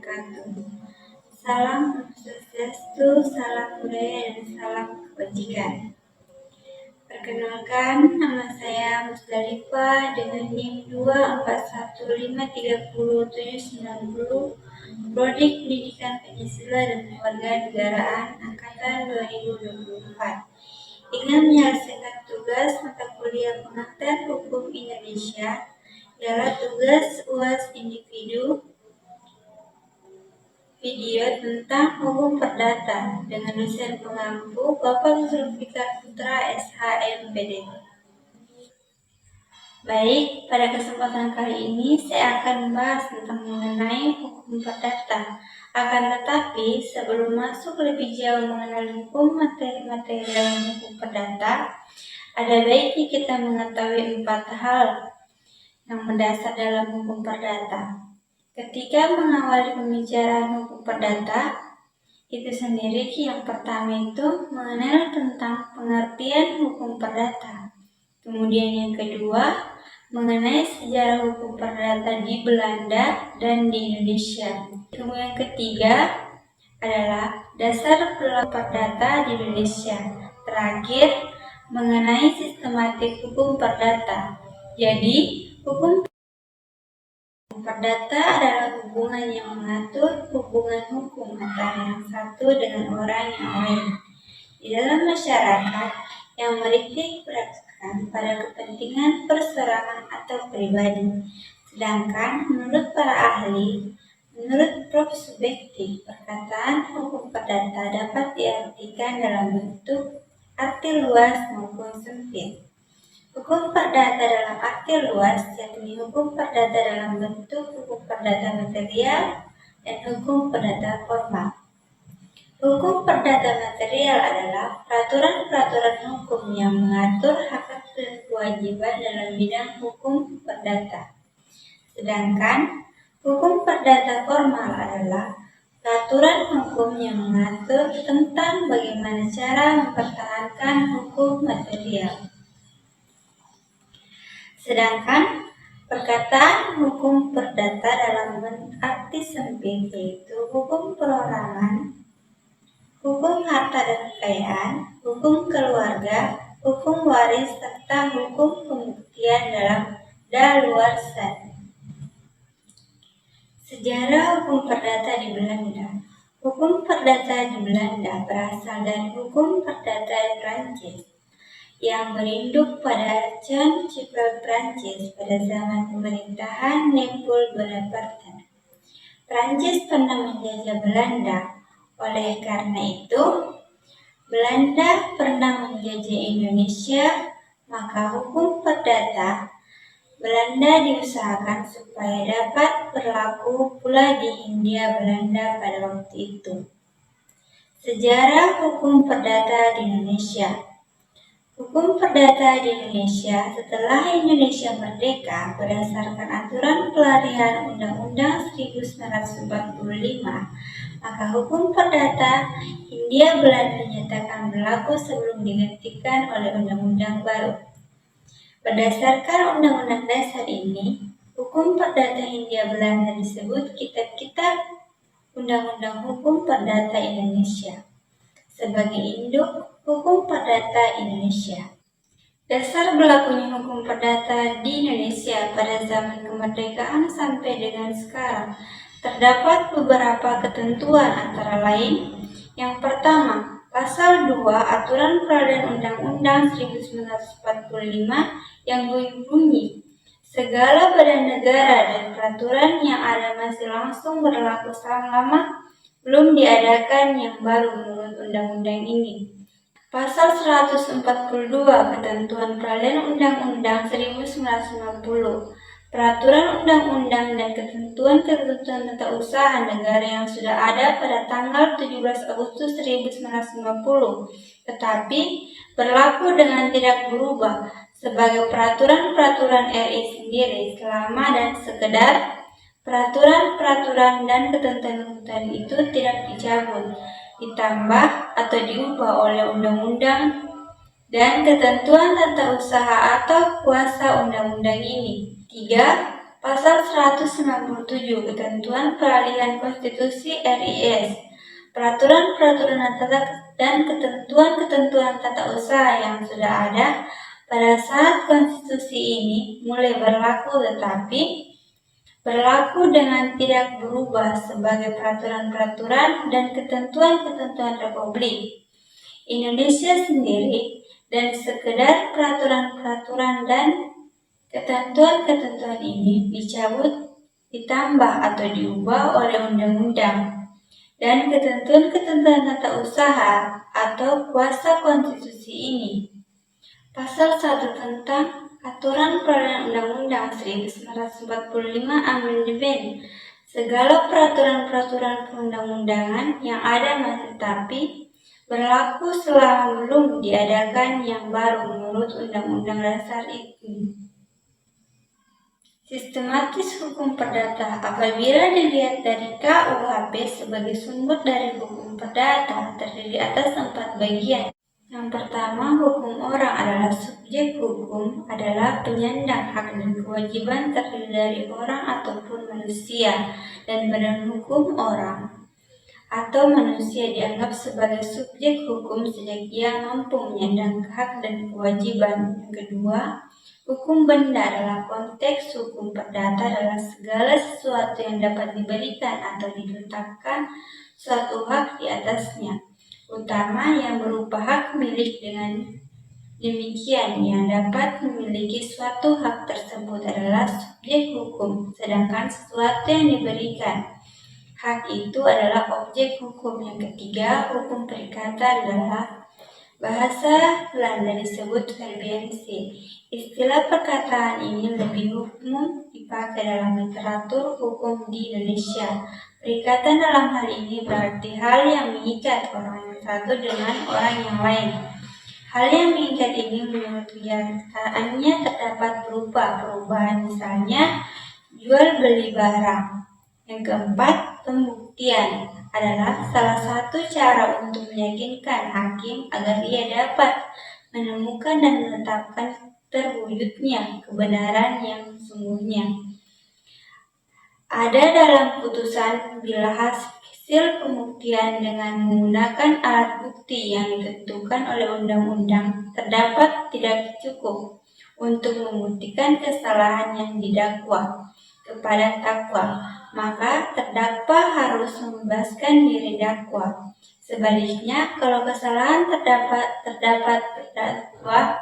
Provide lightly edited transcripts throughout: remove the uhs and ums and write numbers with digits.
wabarakatuh. Salam Swastiastu, salam budaya dan salam kebajikan. Perkenalkan, nama saya Musdalifah dengan NIM 241530790, Prodi Pendidikan Pancasila dan Kewarganegaraan Angkatan 2024. Dengan menyelesaikan tugas mata kuliah pengantar hukum Indonesia, ialah tugas UAS individu video tentang hukum perdata dengan dosen pengampu Bapak Zulfikar Putra SHMPD. Baik, pada kesempatan kali ini saya akan membahas tentang mengenai hukum perdata. Akan tetapi, sebelum masuk lebih jauh mengenal hukum materi-materi dalam hukum perdata, ada baiknya kita mengetahui 4 hal yang mendasar dalam hukum perdata. Ketika mengawali pembicaraan hukum perdata, itu sendiri yang pertama itu mengenal tentang pengertian hukum perdata. Kemudian yang kedua, mengenai sejarah hukum perdata di Belanda dan di Indonesia. Kemudian yang ketiga adalah dasar berlaku perdata di Indonesia. Terakhir, mengenai sistematik hukum perdata. Jadi, hukum perdata adalah hubungan yang mengatur hubungan hukum antara yang satu dengan orang yang lain di dalam masyarakat yang menitik beratkan pada kepentingan perseorangan atau pribadi. Sedangkan menurut para ahli, menurut Prof. Subekti, perkataan hukum perdata dapat diartikan dalam bentuk arti luas maupun sempit. Hukum perdata dalam arti luas yakni hukum perdata dalam bentuk hukum perdata material dan hukum perdata formal. Hukum perdata material adalah peraturan-peraturan hukum yang mengatur hak dan kewajiban dalam bidang hukum perdata. Sedangkan hukum perdata formal adalah peraturan hukum yang mengatur tentang bagaimana cara mempertahankan hukum material. Sedangkan perkataan hukum perdata dalam arti sempit yaitu hukum perorangan, hukum harta dan kekayaan, hukum keluarga, hukum waris, serta hukum pembuktian dalam daluarsa. Sejarah hukum perdata di Belanda. Hukum perdata di Belanda berasal dari hukum perdata Prancis yang berinduk pada Chancellor Prancis pada zaman pemerintahan Napoleon Bonaparte. Prancis pernah menjajah Belanda, oleh karena itu Belanda pernah menjajah Indonesia, maka hukum perdata Belanda diusahakan supaya dapat berlaku pula di Hindia Belanda pada waktu itu. Sejarah hukum perdata di Indonesia. Hukum perdata di Indonesia setelah Indonesia merdeka berdasarkan aturan pelarian Undang-Undang 1945, maka hukum perdata Hindia Belanda dinyatakan berlaku sebelum digantikan oleh undang-undang baru. Berdasarkan Undang-Undang Dasar ini, hukum perdata Hindia Belanda disebut Kitab-Kitab Undang-Undang Hukum Perdata Indonesia sebagai induk hukum perdata Indonesia. Dasar berlakunya hukum perdata di Indonesia pada zaman kemerdekaan sampai dengan sekarang terdapat beberapa ketentuan antara lain. Yang pertama, Pasal 2 Aturan Peradilan Undang-Undang 1945 yang berbunyi, segala badan negara dan peraturan yang ada masih langsung berlaku selama belum diadakan yang baru menurut undang-undang ini. Pasal 142 Ketentuan Peralihan Undang-Undang 1950, Peraturan Undang-Undang dan ketentuan-ketentuan tata usaha negara yang sudah ada pada tanggal 17 Agustus 1950, tetapi berlaku dengan tidak berubah sebagai peraturan-peraturan RI sendiri selama dan sekedar peraturan-peraturan dan ketentuan-ketentuan itu tidak dicabut, ditambah atau diubah oleh undang-undang dan ketentuan tata usaha atau kuasa undang-undang ini. 3. Pasal 197 Ketentuan Peralihan Konstitusi RIS. Peraturan-peraturan dan ketentuan-ketentuan tata usaha yang sudah ada pada saat konstitusi ini mulai berlaku, tetapi berlaku dengan tidak berubah sebagai peraturan-peraturan dan ketentuan-ketentuan Republik Indonesia sendiri, dan sekedar peraturan-peraturan dan ketentuan-ketentuan ini dicabut, ditambah atau diubah oleh undang-undang dan ketentuan-ketentuan tata usaha atau kuasa konstitusi ini. Pasal 1 tentang Aturan Peralihan Undang-Undang 1945 Amendement. Segala peraturan-peraturan perundang-undangan yang ada masih tetapi berlaku selama belum diadakan yang baru menurut Undang-Undang Dasar itu. Sistematis hukum perdata. Apabila dilihat dari KUHP sebagai sumber dari hukum perdata, terdiri atas 4 bagian. Yang pertama, hukum orang adalah subjek hukum, adalah penyandang hak dan kewajiban terdiri dari orang ataupun manusia, dan badan hukum orang atau manusia dianggap sebagai subjek hukum sejak ia mampu menyandang hak dan kewajiban. Yang kedua, hukum benda adalah konteks hukum perdata adalah segala sesuatu yang dapat diberikan atau diletakkan suatu hak di atasnya, utama yang berupa hak milik. Dengan demikian, yang dapat memiliki suatu hak tersebut adalah subjek hukum, sedangkan sesuatu yang diberikan hak itu adalah objek hukum. Yang ketiga, hukum perikatan adalah bahasa Belanda disebut verbensie. Istilah perkataan ini lebih umum dipakai dalam literatur hukum di Indonesia. Perikatan dalam hal ini berarti hal yang mengikat orang yang satu dengan orang yang lain. Hal yang mengikat ini menurut kenyataannya terdapat berupa perubahan, misalnya jual beli barang. Yang keempat, pembuktian adalah salah satu cara untuk meyakinkan hakim agar ia dapat menemukan dan menetapkan terwujudnya kebenaran yang sesungguhnya ada dalam putusan bila hasil pembuktian dengan menggunakan alat bukti yang ditentukan oleh undang-undang terdapat tidak cukup untuk membuktikan kesalahan yang didakwa kepada terdakwa, maka terdakwa harus membebaskan diri dakwa. Sebaliknya, kalau kesalahan terdapat terdakwa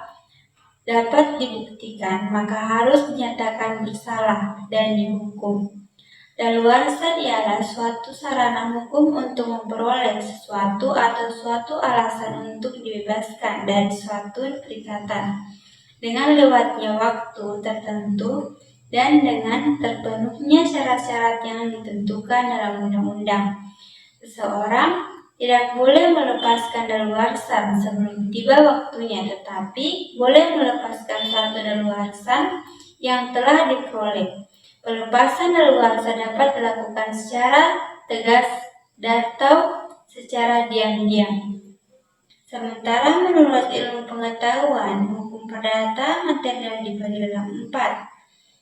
dapat dibuktikan, maka harus dinyatakan bersalah dan dihukum. Daluarsa ialah suatu sarana hukum untuk memperoleh sesuatu atau suatu alasan untuk dibebaskan dari suatu perikatan dengan lewatnya waktu tertentu dan dengan terpenuhnya syarat-syarat yang ditentukan dalam undang-undang. Seseorang tidak boleh melepaskan daluarsa sebelum tiba waktunya, tetapi boleh melepaskan satu daluarsa yang telah diperoleh. Pelepasan daluarsa dapat dilakukan secara tegas atau secara diam-diam. Sementara menurut ilmu pengetahuan, hukum perdata material dibagi dalam 4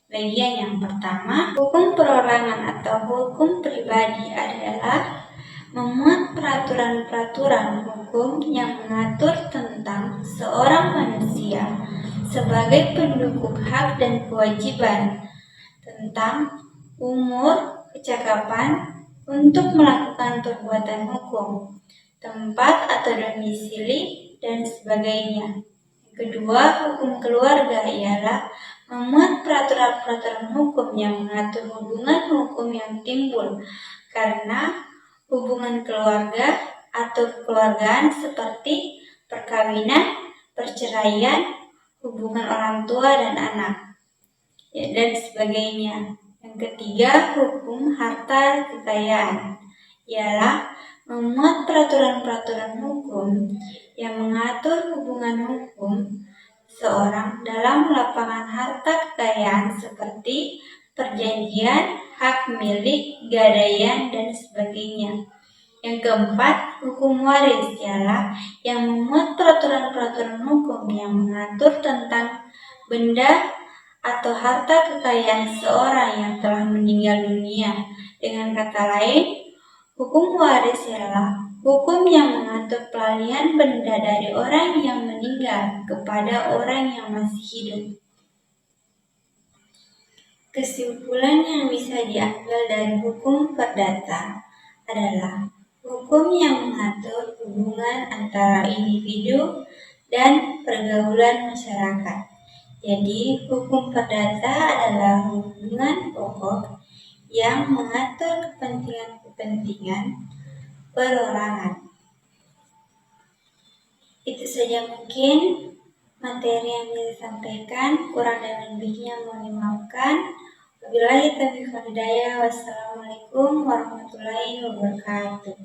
bagian. Yang pertama, hukum perorangan atau hukum pribadi adalah memuat peraturan-peraturan hukum yang mengatur tentang seorang manusia sebagai pendukung hak dan kewajiban, tentang umur, kecakapan untuk melakukan perbuatan hukum, tempat atau domisili, dan sebagainya. Kedua, hukum keluarga ialah memuat peraturan-peraturan hukum yang mengatur hubungan hukum yang timbul karena hubungan keluarga atau kekeluargaan seperti perkawinan, perceraian, hubungan orang tua dan anak, dan sebagainya. Yang ketiga, hukum harta kekayaan ialah memuat peraturan-peraturan hukum yang mengatur hubungan hukum seorang dalam lapangan harta kekayaan seperti perjanjian, hak milik, gadaian, dan sebagainya. Yang keempat, hukum waris ialah yang memuat peraturan-peraturan hukum yang mengatur tentang benda atau harta kekayaan seseorang yang telah meninggal dunia. Dengan kata lain, hukum waris ialah hukum yang mengatur peralihan benda dari orang yang meninggal kepada orang yang masih hidup. Kesimpulan yang bisa diambil dari hukum perdata adalah hukum yang mengatur hubungan antara individu dan pergaulan masyarakat. Jadi, hukum perdata adalah hubungan pokok yang mengatur kepentingan-kepentingan perorangan. Itu saja mungkin materi yang bisa sampaikan, kurang dan lebihnya mohon dimaafkan. Wabillahi taufiq wal hidayah. Wassalamualaikum warahmatullahi wabarakatuh.